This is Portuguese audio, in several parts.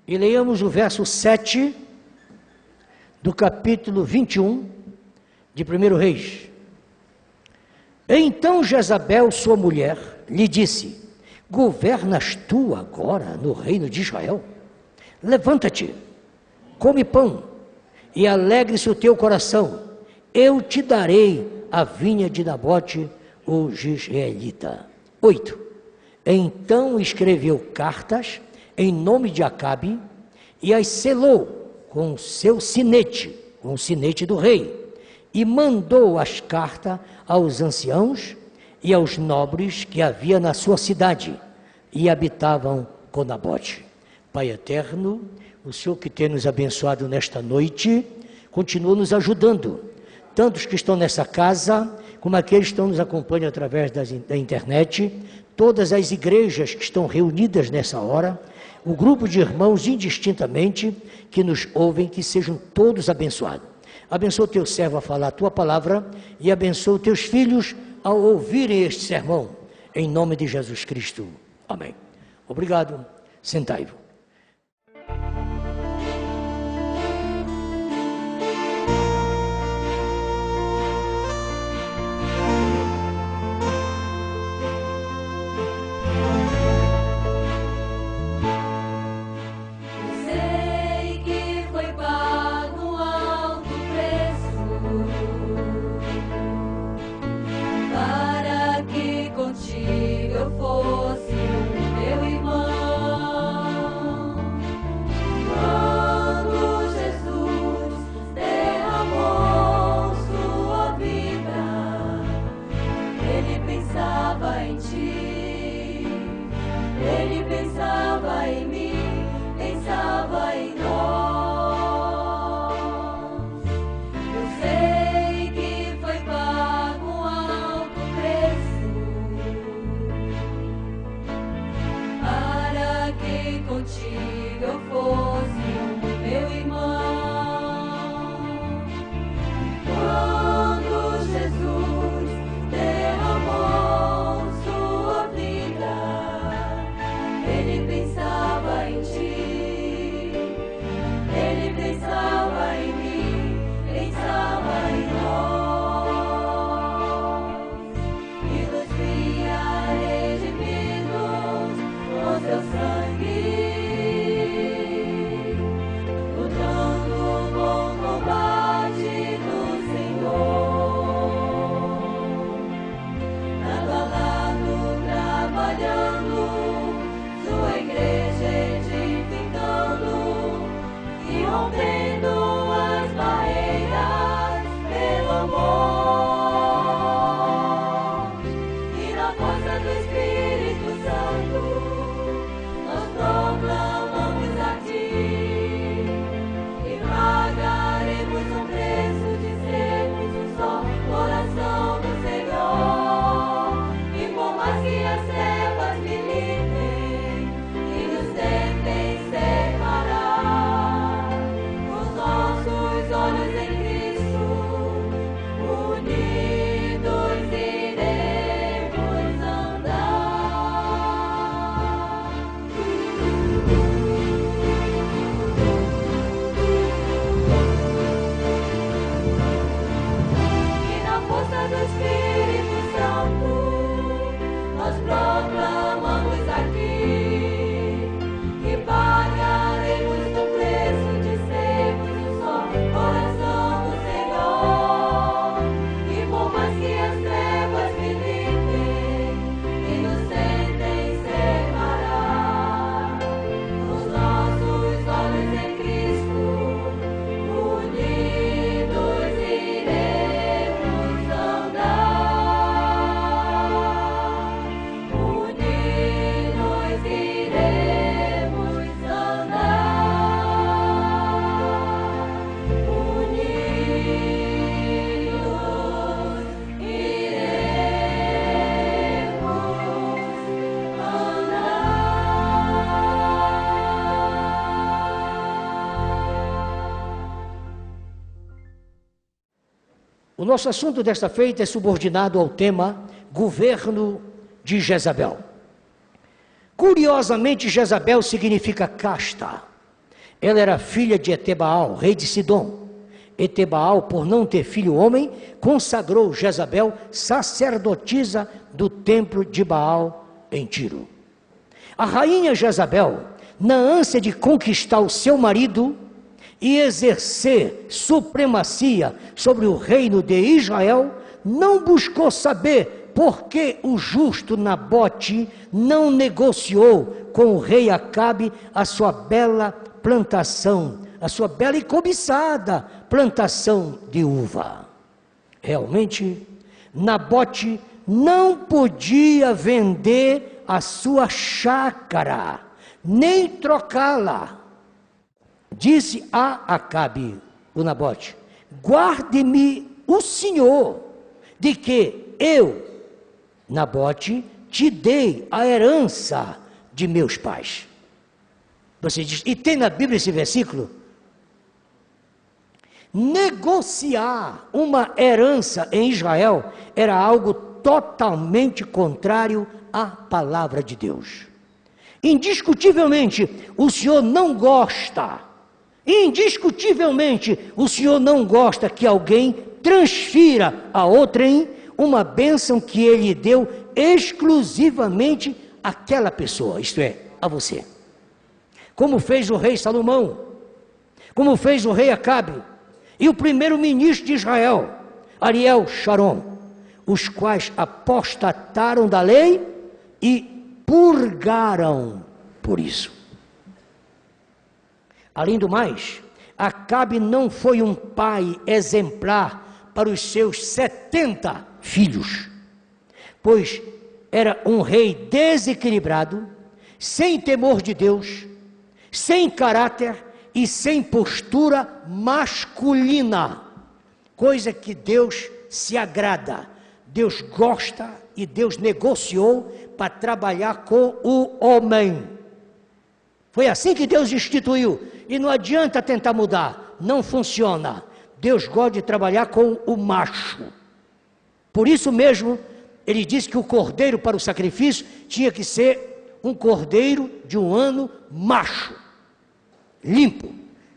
E leiamos o verso 7 do capítulo 21 de 1 Reis. Então Jezabel, sua mulher, lhe disse: governas tu agora no reino de Israel? Levanta-te, come pão, e alegre-se o teu coração. Eu te darei a vinha de Nabote, o jezreelita. 8. Então escreveu cartas em nome de Acabe, e as selou com seu sinete, com o sinete do rei, e mandou as cartas aos anciãos e aos nobres que havia na sua cidade, e habitavam com Nabote. Pai eterno, o Senhor que tem nos abençoado nesta noite, continua nos ajudando, tantos que estão nessa casa, como aqueles que estão nos acompanhando através da internet, todas as igrejas que estão reunidas nessa hora, o grupo de irmãos indistintamente que nos ouvem, que sejam todos abençoados. Abençoa o teu servo a falar a tua palavra e abençoa os teus filhos ao ouvirem este sermão, em nome de Jesus Cristo. Amém. Obrigado. Sentai-vos. O nosso assunto desta feita é subordinado ao tema governo de Jezabel. Curiosamente, Jezabel significa casta, Ela era filha de Etebaal, rei de Sidom. Etebaal, por não ter filho homem, consagrou Jezabel sacerdotisa do templo de Baal em Tiro. A rainha Jezabel, na ânsia de conquistar o seu marido e exercer supremacia sobre o reino de Israel, não buscou saber por que o justo Nabote não negociou com o rei Acabe a sua bela plantação, a sua bela e cobiçada plantação de uva. Realmente, Nabote não podia vender a sua chácara, nem trocá-la. Disse a Acabe, o Nabote: guarde-me o Senhor, de que eu, Nabote, te dei a herança de meus pais. Você diz, e tem na Bíblia esse versículo? Negociar uma herança em Israel era algo totalmente contrário à palavra de Deus. Indiscutivelmente, o Senhor não gosta, indiscutivelmente, o Senhor não gosta que alguém transfira a outrem uma bênção que Ele deu exclusivamente àquela pessoa, isto é, a você. Como fez o rei Salomão, como fez o rei Acabe, e o primeiro-ministro de Israel, Ariel Sharon, os quais apostataram da lei e purgaram por isso. Além do mais, Acabe não foi um pai exemplar para os seus 70 filhos, pois era um rei desequilibrado, sem temor de Deus, sem caráter e sem postura masculina, coisa que Deus se agrada, Deus gosta e Deus negociou para trabalhar com o homem. Foi assim que Deus instituiu, e não adianta tentar mudar, não funciona. Deus gosta de trabalhar com o macho. Por isso mesmo, ele disse que o cordeiro para o sacrifício tinha que ser um cordeiro de um ano macho, limpo,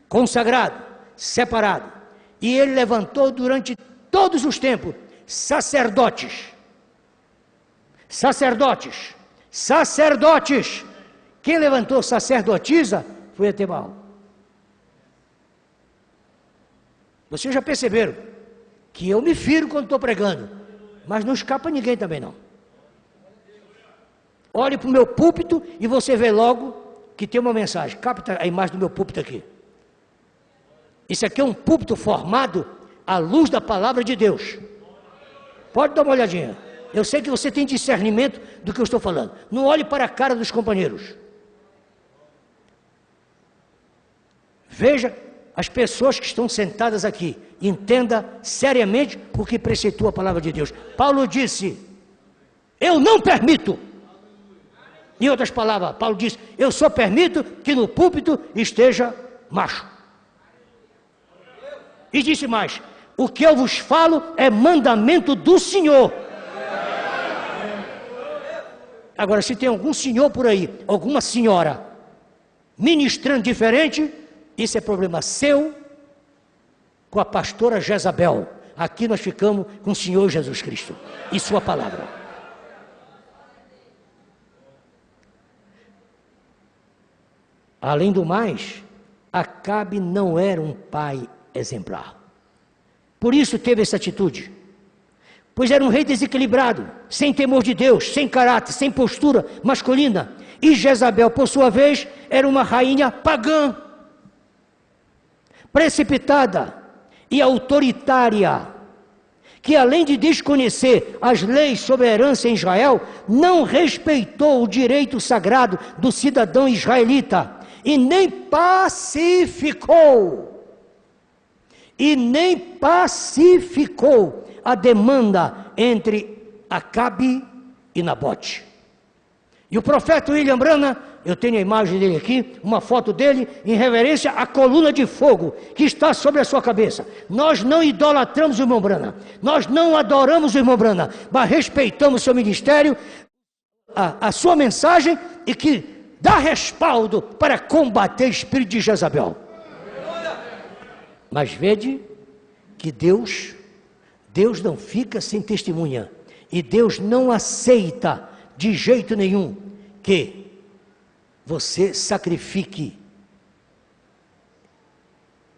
consagrado, separado. E ele levantou durante todos os tempos sacerdotes. Sacerdotes. Sacerdotes. Quem levantou sacerdotisa foi Etebaal. Vocês já perceberam que eu me firo quando estou pregando, mas não escapa ninguém também não. Olhe para o meu púlpito e você vê logo que tem uma mensagem. Capta a imagem do meu púlpito aqui. Isso aqui é um púlpito formado à luz da palavra de Deus. Pode dar uma olhadinha. Eu sei que você tem discernimento do que eu estou falando. Não olhe para a cara dos companheiros. Veja as pessoas que estão sentadas aqui. Entenda seriamente o que preceitua a palavra de Deus. Paulo disse: eu não permito. Em outras palavras, Paulo disse: eu só permito que no púlpito esteja macho. E disse mais: o que eu vos falo é mandamento do Senhor. Agora, se tem algum senhor por aí, alguma senhora ministrando diferente, isso é problema seu com a pastora Jezabel. Aqui nós ficamos com o Senhor Jesus Cristo e sua palavra. Além do mais, Acabe não era um pai exemplar. Por isso teve essa atitude. Pois era um rei desequilibrado, sem temor de Deus, sem caráter, sem postura masculina. E Jezabel, por sua vez, era uma rainha pagã, precipitada e autoritária, que além de desconhecer as leis sobre a herança em Israel, não respeitou o direito sagrado do cidadão israelita e nem pacificou a demanda entre Acabe e Nabote. E o profeta William Branham, eu tenho a imagem dele aqui, uma foto dele, em reverência à coluna de fogo que está sobre a sua cabeça. Nós não idolatramos o irmão Branham, nós não adoramos o irmão Branham, mas respeitamos o seu ministério, a sua mensagem, e que dá respaldo para combater o espírito de Jezabel. Mas vede que Deus não fica sem testemunha. E Deus não aceita de jeito nenhum que você sacrifique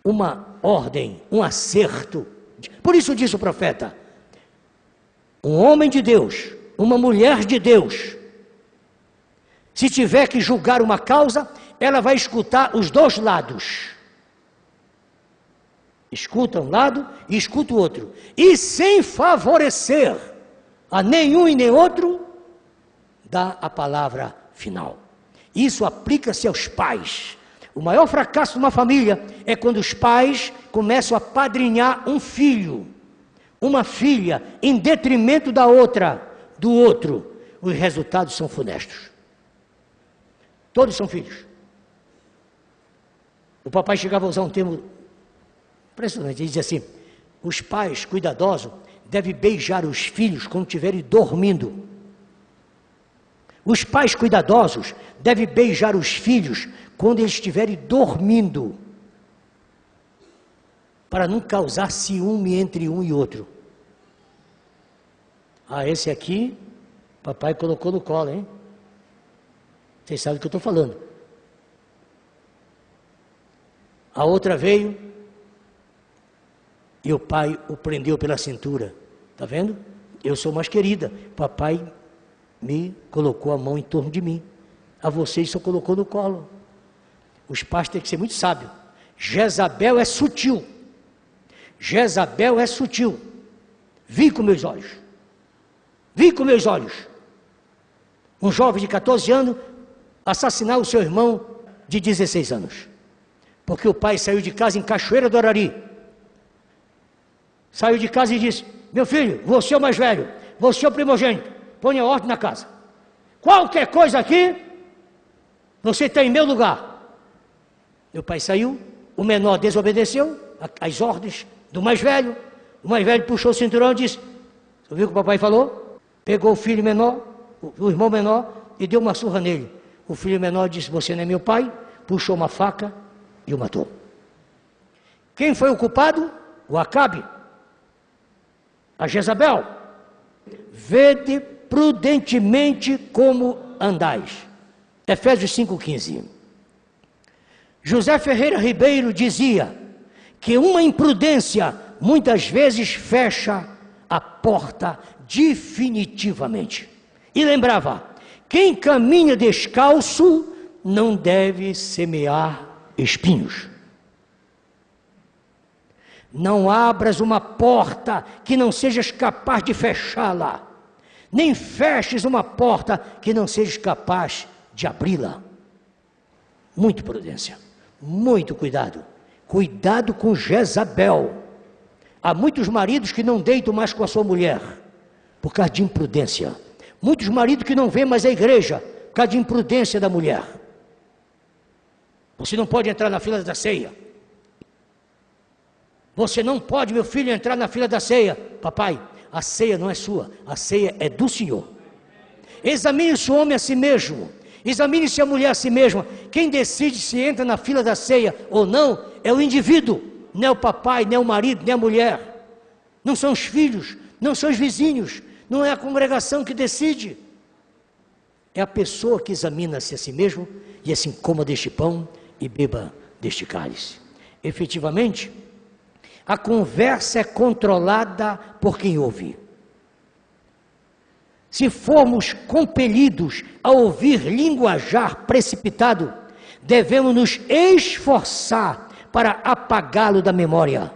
uma ordem, um acerto. Por isso diz o profeta: um homem de Deus, uma mulher de Deus, se tiver que julgar uma causa, ela vai escutar os dois lados. Escuta um lado e escuta o outro. E sem favorecer a nenhum e nem outro, dá a palavra final. Isso aplica-se aos pais. O maior fracasso de uma família é quando os pais começam a padrinhar um filho, uma filha, em detrimento da outra, do outro. Os resultados são funestos. Todos são filhos. O papai chegava a usar um termo impressionante. Ele dizia assim: os pais cuidadosos devem beijar os filhos quando estiverem dormindo. Os pais cuidadosos devem beijar os filhos quando eles estiverem dormindo, para não causar ciúme entre um e outro. Ah, esse aqui, papai colocou no colo, hein? Vocês sabem do que eu estou falando. A outra veio e o pai o prendeu pela cintura. Está vendo? Eu sou mais querida. Papai me colocou a mão em torno de mim. A vocês só colocou no colo. Os pais têm que ser muito sábios. Jezabel é sutil. Jezabel é sutil. Vi com meus olhos. Vi com meus olhos. Um jovem de 14 anos assassinar o seu irmão de 16 anos. Porque o pai saiu de casa em Cachoeira do Arari. Saiu de casa e disse: meu filho, você é o mais velho, você é o primogênito, ponha ordem na casa. Qualquer coisa aqui, você está em meu lugar. Meu pai saiu, o menor desobedeceu às ordens do mais velho. O mais velho puxou o cinturão e disse: você viu o que o papai falou? Pegou o filho menor, o irmão menor, e deu uma surra nele. O filho menor disse: você não é meu pai, puxou uma faca e o matou. Quem foi o culpado? O Acabe. A Jezabel. Vede prudentemente como andais. Efésios 5,15. José Ferreira Ribeiro dizia que uma imprudência muitas vezes fecha a porta definitivamente. E lembrava: quem caminha descalço não deve semear espinhos. Não abras uma porta que não sejas capaz de fechá-la, nem feches uma porta que não sejas capaz de abri-la. Muito prudência, muito cuidado. Cuidado com Jezabel. Há muitos maridos que não deitam mais com a sua mulher por causa de imprudência. Muitos maridos que não vêm mais à igreja por causa de imprudência da mulher. Você não pode entrar na fila da ceia. Você não pode, meu filho, entrar na fila da ceia. Papai, a ceia não é sua, a ceia é do Senhor. Examine-se o homem a si mesmo. Examine-se a mulher a si mesma. Quem decide se entra na fila da ceia ou não é o indivíduo. Não é o papai, nem o marido, nem a mulher. Não são os filhos, não são os vizinhos. Não é a congregação que decide. É a pessoa que examina-se a si mesmo e assim coma deste pão e beba deste cálice. Efetivamente, a conversa é controlada por quem ouve. Se formos compelidos a ouvir linguajar precipitado, devemos nos esforçar para apagá-lo da memória.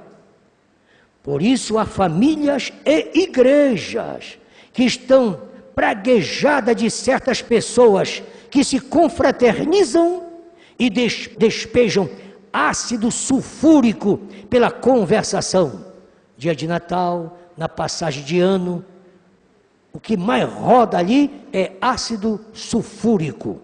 Por isso há famílias e igrejas que estão praguejadas de certas pessoas que se confraternizam e despejam ácido sulfúrico pela conversação. Dia de Natal, na passagem de ano, o que mais roda ali é ácido sulfúrico.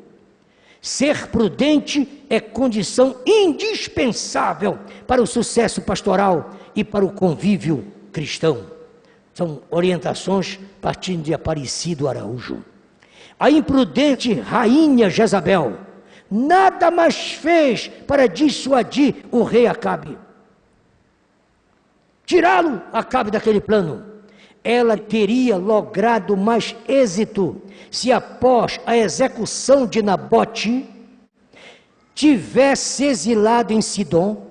Ser prudente é condição indispensável para o sucesso pastoral e para o convívio cristão. São orientações partindo de Aparecido Araújo. A imprudente rainha Jezabel nada mais fez para dissuadir o rei Acabe. Tirá-lo, Acabe, daquele plano. Ela teria logrado mais êxito se após a execução de Nabote tivesse exilado em Sidom.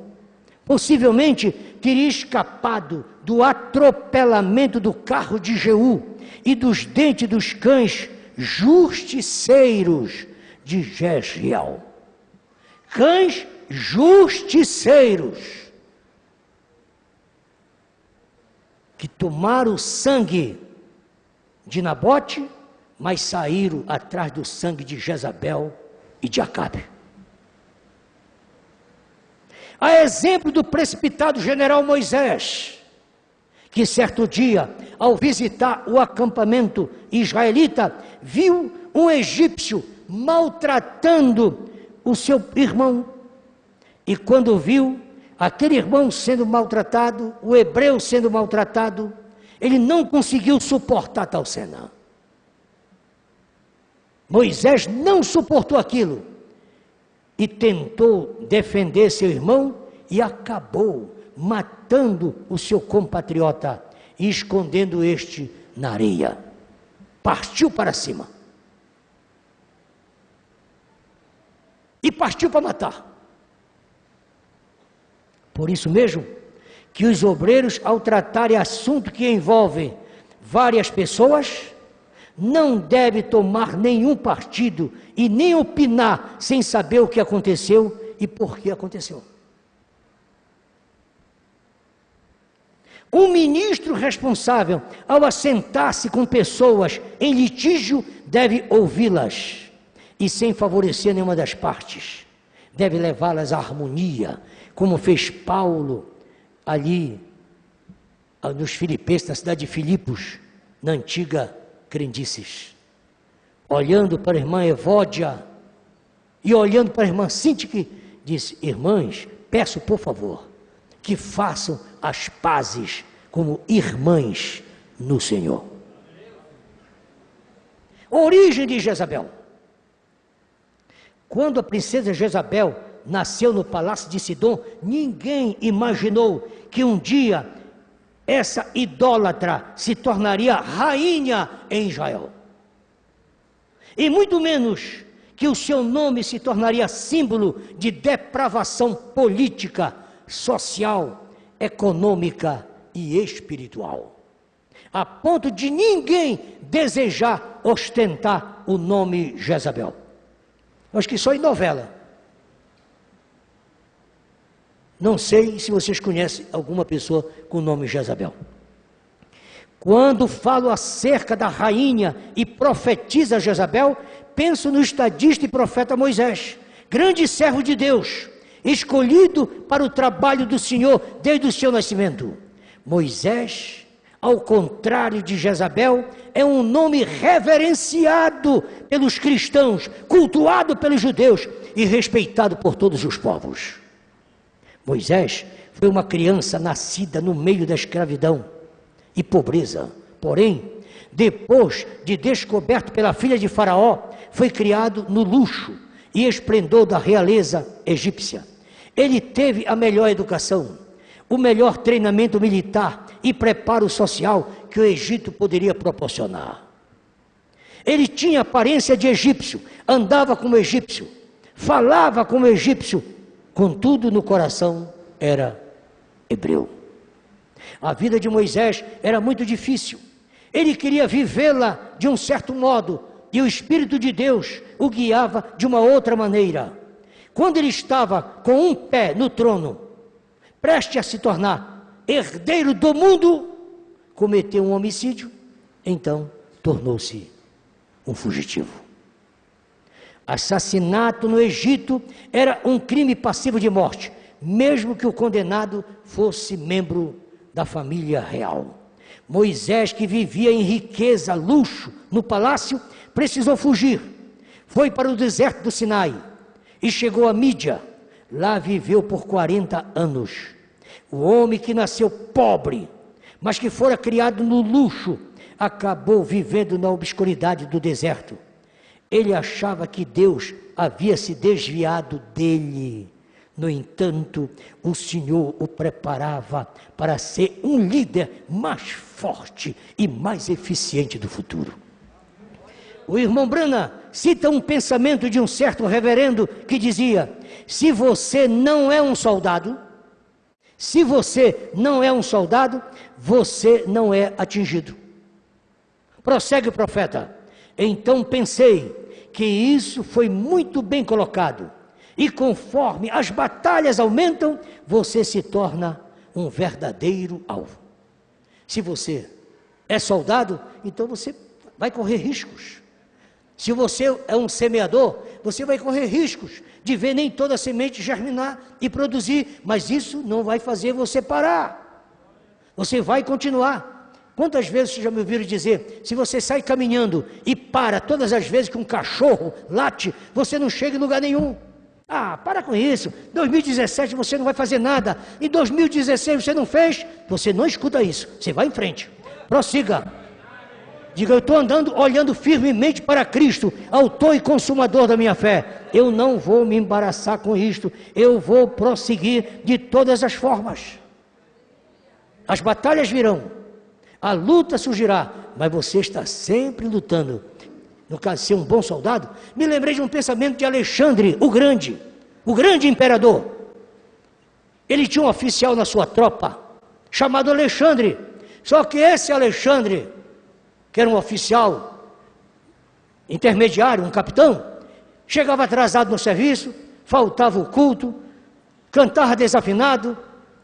Possivelmente teria escapado do atropelamento do carro de Jeú e dos dentes dos cães justiceiros de Jezreel. Cães justiceiros que tomaram o sangue de Nabote, mas saíram atrás do sangue de Jezabel e de Acabe. A exemplo do precipitado general Moisés, que certo dia, ao visitar o acampamento israelita, viu um egípcio maltratando o seu irmão. E quando viu aquele irmão sendo maltratado, o hebreu sendo maltratado, ele não conseguiu suportar tal cena. Moisés não suportou aquilo e tentou defender seu irmão e acabou matando o seu compatriota e escondendo este na areia. Partiu para cima. E partiu para matar. Por isso mesmo, que os obreiros, ao tratarem assunto que envolve várias pessoas, não devem tomar nenhum partido e nem opinar sem saber o que aconteceu e por que aconteceu. Um ministro responsável, ao assentar-se com pessoas em litígio, deve ouvi-las e sem favorecer nenhuma das partes. Deve levá-las à harmonia, como fez Paulo ali nos Filipenses, na cidade de Filipos, na antiga Crendices. Olhando para a irmã Evódia e olhando para a irmã Sintique, disse: irmãs, peço por favor que façam as pazes como irmãs no Senhor. Origem de Jezabel. Quando a princesa Jezabel nasceu no palácio de Sidom, ninguém imaginou que um dia essa idólatra se tornaria rainha em Israel. E muito menos que o seu nome se tornaria símbolo de depravação política, social, econômica e espiritual, a ponto de ninguém desejar ostentar o nome Jezabel. Acho que só em novela. Não sei se vocês conhecem alguma pessoa com o nome Jezabel. Quando falo acerca da rainha e profetiza Jezabel, penso no estadista e profeta Moisés, grande servo de Deus, escolhido para o trabalho do Senhor desde o seu nascimento. Moisés, ao contrário de Jezabel, é um nome reverenciado pelos cristãos, cultuado pelos judeus e respeitado por todos os povos. Moisés foi uma criança nascida no meio da escravidão e pobreza. Porém, depois de descoberto pela filha de Faraó, foi criado no luxo e esplendor da realeza egípcia. Ele teve a melhor educação, o melhor treinamento militar e preparo social que o Egito poderia proporcionar. Ele tinha aparência de egípcio, andava como egípcio, falava como egípcio, contudo no coração era hebreu. A vida de Moisés era muito difícil. Ele queria vivê-la de um certo modo e o Espírito de Deus o guiava de uma outra maneira. Quando ele estava com um pé no trono, prestes a se tornar herdeiro do mundo, cometeu um homicídio, então tornou-se um fugitivo. Assassinato no Egito era um crime passivo de morte, mesmo que o condenado fosse membro da família real. Moisés, que vivia em riqueza, luxo, no palácio, precisou fugir. Foi para o deserto do Sinai e chegou a Mídia. Lá viveu por 40 anos. O homem que nasceu pobre, mas que fora criado no luxo, acabou vivendo na obscuridade do deserto. Ele achava que Deus havia se desviado dele. No entanto, o Senhor o preparava para ser um líder mais forte e mais eficiente do futuro. O irmão Brana cita um pensamento de um certo reverendo que dizia: se você não é um soldado, você não é atingido. Prossegue o profeta: então pensei que isso foi muito bem colocado, e conforme as batalhas aumentam, você se torna um verdadeiro alvo. Se você é soldado, então você vai correr riscos. Se você é um semeador, você vai correr riscos de ver nem toda a semente germinar e produzir, mas isso não vai fazer você parar. Você vai continuar. Quantas vezes vocês já me ouviram dizer, se você sai caminhando e para todas as vezes que um cachorro late, você não chega em lugar nenhum. Ah, para com isso. 2017 você não vai fazer nada. Em 2016 você não fez, você não escuta isso. Você vai em frente. Prossiga. Diga: eu estou andando, olhando firmemente para Cristo, autor e consumador da minha fé. Eu não vou me embaraçar com isto. Eu vou prosseguir de todas as formas. As batalhas virão. A luta surgirá. Mas você está sempre lutando. No caso de ser um bom soldado, me lembrei de um pensamento de Alexandre, o grande imperador. Ele tinha um oficial na sua tropa, chamado Alexandre. Só que esse Alexandre, que era um oficial intermediário, um capitão, chegava atrasado no serviço, faltava o culto, cantava desafinado,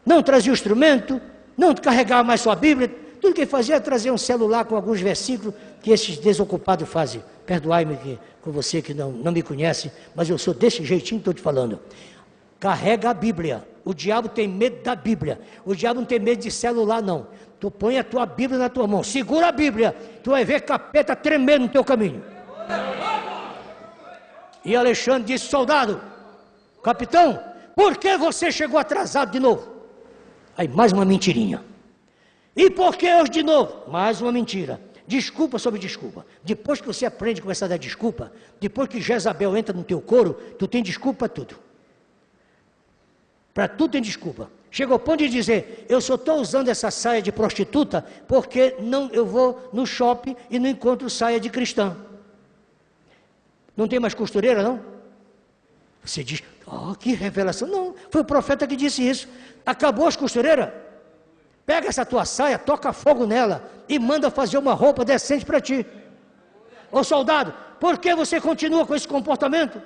não trazia o instrumento, não carregava mais sua Bíblia. Tudo que ele fazia era trazer um celular com alguns versículos que esses desocupados fazem. Perdoai-me com você que não me conhece, mas eu sou desse jeitinho que estou te falando. Carrega a Bíblia. O diabo tem medo da Bíblia. O diabo não tem medo de celular, não. Tu põe a tua Bíblia na tua mão, segura a Bíblia, tu vai ver capeta tremendo no teu caminho. E Alexandre disse: soldado, capitão, por que você chegou atrasado de novo? Aí mais uma mentirinha. E por que hoje de novo? Mais uma mentira. Desculpa sobre desculpa. Depois que você aprende a começar a dar desculpa, depois que Jezabel entra no teu couro, tu tem desculpa para tudo. Para tudo tem desculpa. Chega ao ponto de dizer: eu só estou usando essa saia de prostituta porque eu vou no shopping e não encontro saia de cristã. Não tem mais costureira, não? Você diz: oh, que revelação. Não, foi o profeta que disse isso. Acabou as costureiras? Pega essa tua saia, toca fogo nela e manda fazer uma roupa decente para ti. Ô soldado, por que você continua com esse comportamento?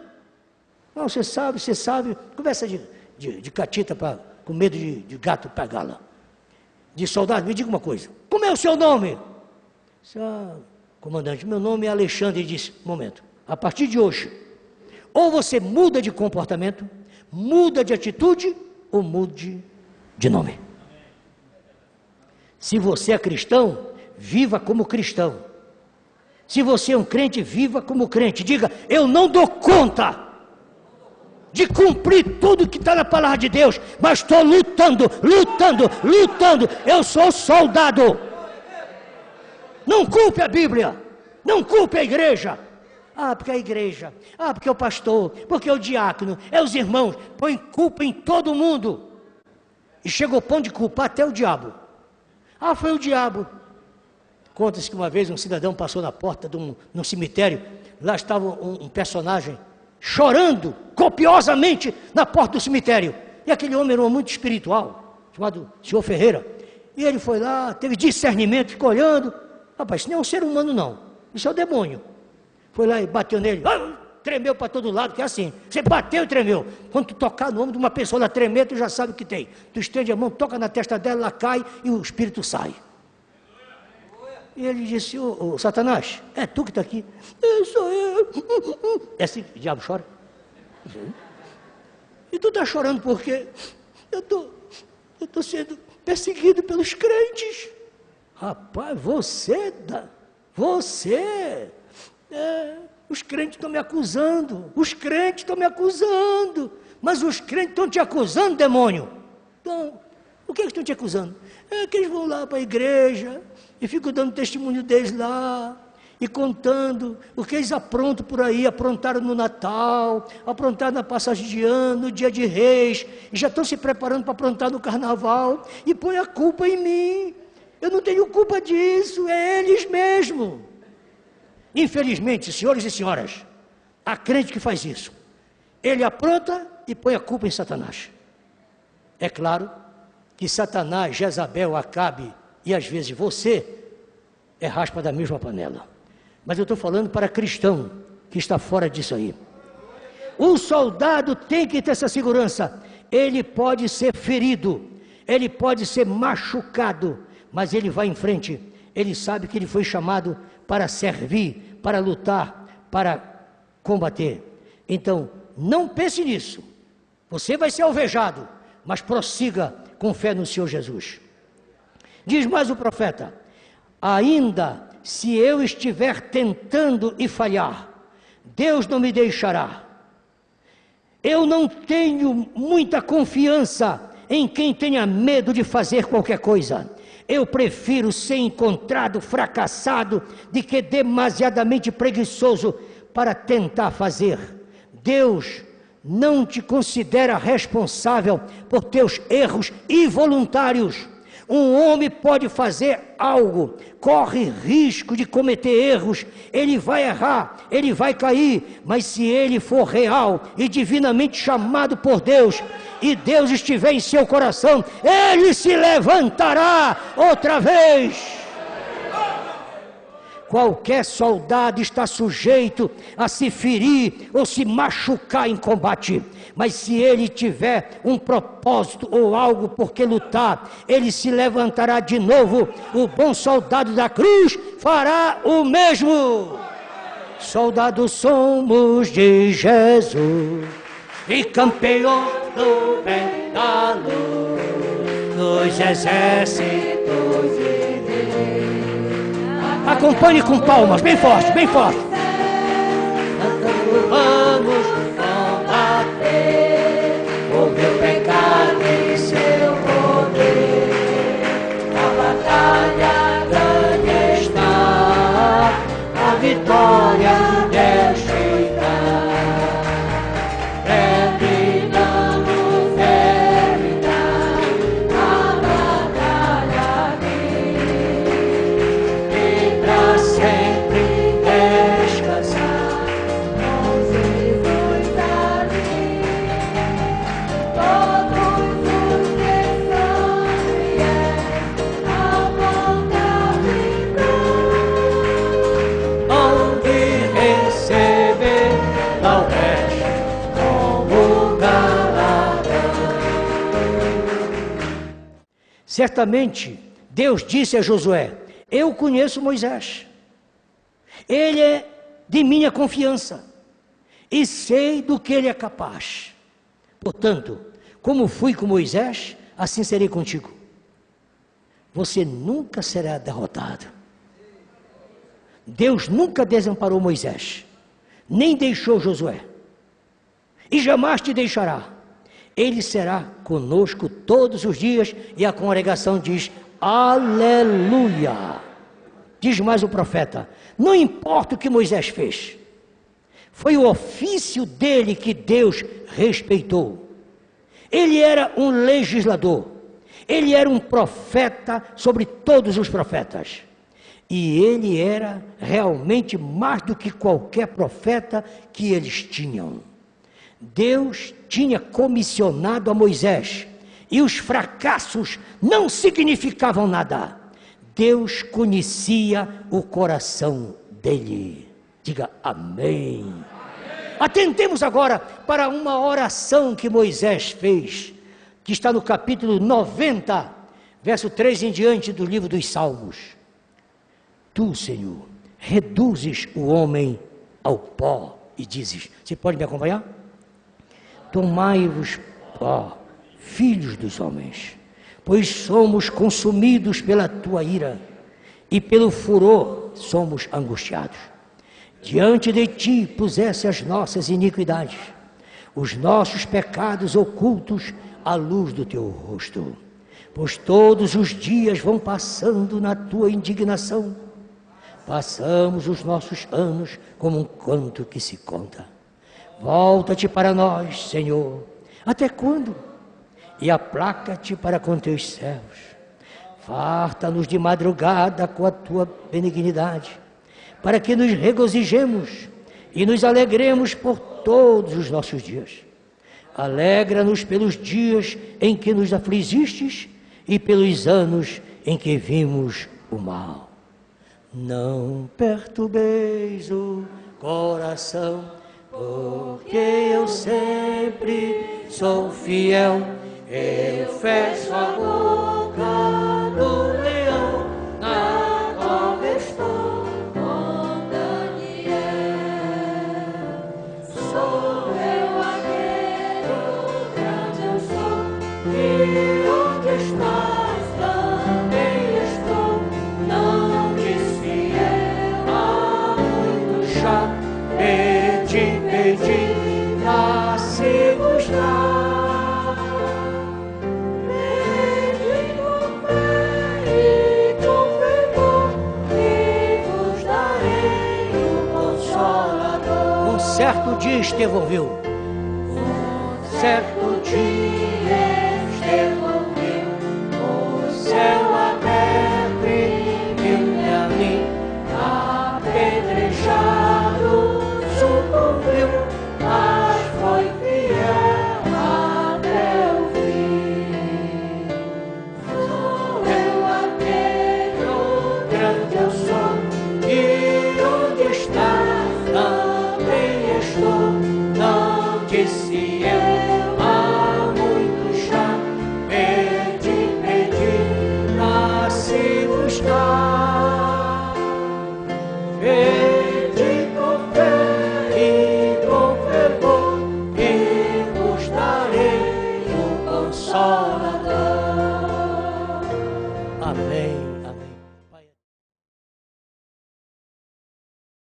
Não, você sabe. Conversa de catita com medo de gato pegá-la. Diz: soldado, me diga uma coisa. Como é o seu nome? Comandante, meu nome é Alexandre. Ele disse: momento, a partir de hoje, ou você muda de comportamento, muda de atitude, ou mude de nome. Se você é cristão, viva como cristão. Se você é um crente, viva como crente. Diga: eu não dou conta de cumprir tudo que está na palavra de Deus, mas estou lutando. Eu sou soldado. Não culpe a Bíblia, não culpe a igreja. Ah, porque a igreja, porque o pastor, porque o diácono, os irmãos. Põe culpa em todo mundo. E chega ao ponto de culpar até o diabo. Ah, foi o diabo. Conta-se que uma vez um cidadão passou na porta de um cemitério. Lá estava um personagem chorando copiosamente na porta do cemitério. E aquele homem era um homem muito espiritual, chamado senhor Ferreira. E ele foi lá, teve discernimento, ficou olhando. Rapaz, isso não é um ser humano, não. Isso é o demônio. Foi lá e bateu nele. Tremeu para todo lado, que é assim. Você bateu e tremeu. Quando tu tocar no ombro de uma pessoa, ela tremer, tu já sabe o que tem. Tu estende a mão, toca na testa dela, ela cai e o espírito sai. E ele disse: ô Satanás, é tu que está aqui? Sou eu. É assim que o diabo chora? E tu está chorando porque eu estou sendo perseguido pelos crentes. Rapaz, os crentes estão me acusando. Mas os crentes estão te acusando, demônio. Então, o que estão te acusando? É que eles vão lá para a igreja e ficam dando testemunho deles lá. e contando o que eles aprontam por aí, aprontaram no Natal, aprontaram na passagem de ano, no dia de Reis, e já estão se preparando para aprontar no Carnaval, e põe a culpa em mim. Eu não tenho culpa disso, é eles mesmo. Infelizmente, senhores e senhoras, há crente que faz isso. Ele apronta e põe a culpa em Satanás. É claro que Satanás, Jezabel, Acabe e às vezes você é raspa da mesma panela. Mas eu estou falando para cristão que está fora disso aí. Um soldado tem que ter essa segurança. Ele pode ser ferido, ele pode ser machucado, mas ele vai em frente. Ele sabe que ele foi chamado para servir, para lutar, para combater. Então, não pense nisso. Você vai ser alvejado, mas prossiga com fé no Senhor Jesus. Diz mais o profeta: ainda se eu estiver tentando e falhar, Deus não me deixará. Eu não tenho muita confiança em quem tenha medo de fazer qualquer coisa. Eu prefiro ser encontrado fracassado do que demasiadamente preguiçoso para tentar fazer. Deus não te considera responsável por teus erros involuntários. Um homem pode fazer algo, corre risco de cometer erros, ele vai errar, ele vai cair, mas se ele for real e divinamente chamado por Deus, e Deus estiver em seu coração, ele se levantará outra vez. Qualquer soldado está sujeito a se ferir ou se machucar em combate, mas se ele tiver um propósito ou algo por que lutar, ele se levantará de novo. O bom soldado da cruz fará o mesmo. Soldados somos de Jesus e campeões do bem da luz, dos exércitos de Deus. Acompanhe com palmas, bem forte, bem forte. Vamos combater o meu pecado e seu poder. A batalha grande está, a vitória Deus te dá. Terminamos terminar a batalha aqui, e pra sempre descansar com Jesus ali. Todos os que são fiéis ao vontade onde receber talvez como galardão. Certamente Deus disse a Josué: eu conheço Moisés, ele é de minha confiança e sei do que ele é capaz. Portanto, como fui com Moisés, assim serei contigo. Você nunca será derrotado. Deus nunca desamparou Moisés, nem deixou Josué, e jamais te deixará. Ele será conosco todos os dias, e a congregação diz aleluia. Diz mais o profeta: não importa o que Moisés fez, foi o ofício dele que Deus respeitou. Ele era um legislador, ele era um profeta sobre todos os profetas, e ele era realmente mais do que qualquer profeta que eles tinham. Deus tinha comissionado a Moisés, e os fracassos não significavam nada. Deus conhecia o coração dele. Diga amém. Amém. Atentemos agora para uma oração que Moisés fez, que está no capítulo 90, verso 3 em diante do livro dos Salmos. Tu, Senhor, reduzes o homem ao pó e dizes, você pode me acompanhar? Tomai-vos pó, filhos dos homens, pois somos consumidos pela tua ira, e pelo furor somos angustiados. Diante de ti puseste as nossas iniquidades, os nossos pecados ocultos à luz do teu rosto, pois todos os dias vão passando na tua indignação. Passamos os nossos anos como um canto que se conta. Volta-te para nós, Senhor. Até quando? E aplaca-te para com teus céus. Farta-nos de madrugada com a tua benignidade, para que nos regozijemos e nos alegremos por todos os nossos dias. Alegra-nos pelos dias em que nos afligistes e pelos anos em que vimos o mal. Não perturbeis o coração, porque eu sempre sou fiel. Eu fecho a boca do leão, na cova estou com Daniel. Sou eu aquele grande eu sou, e onde estás também estou. Não desfiel a muito chá, pedi, nasci buscar. Certo dia, Estevão viu. Certo dia.